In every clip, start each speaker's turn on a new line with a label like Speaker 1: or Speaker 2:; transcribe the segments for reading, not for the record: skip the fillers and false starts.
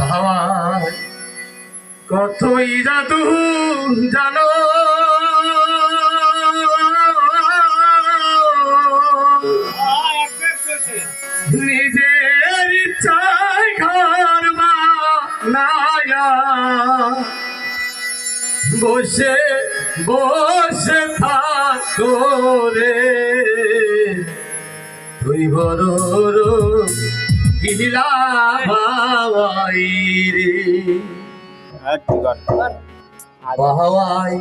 Speaker 1: ভাবায় কতই জাদু জানো নিজের ইচ্ছায় ঘর বানায়া বসে বসে থাকো রে তুই বড় গিলা বাবাই রে বাবাই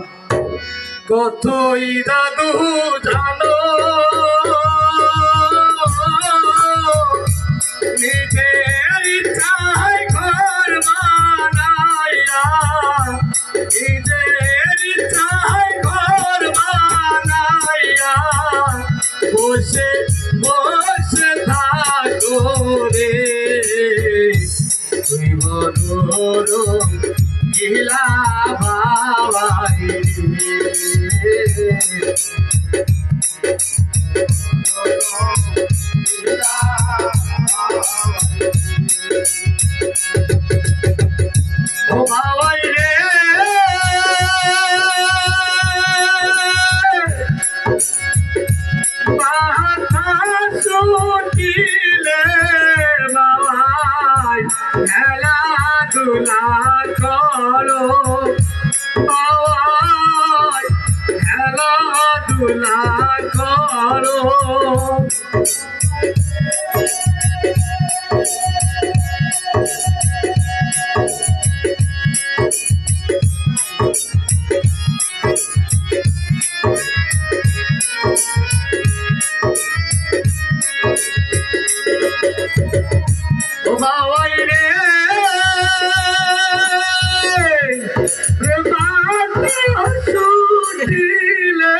Speaker 1: কতই দাদু জানো নিজের ইচ্ছায় ঘর বানাইয়া নিজের ইচ্ছায় ঘর বানাইয়া বসে বসে থাকো রে তুই বড় গিলা বাবাই ও বাবাই রে শুনিলে বাবাই খেলাধুলা করো বাবাই খেলাধুলা করো ও বাবাই রে শুনিলে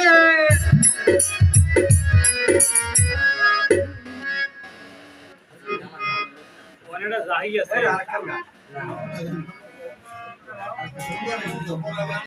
Speaker 1: অনেকটা যাই আছে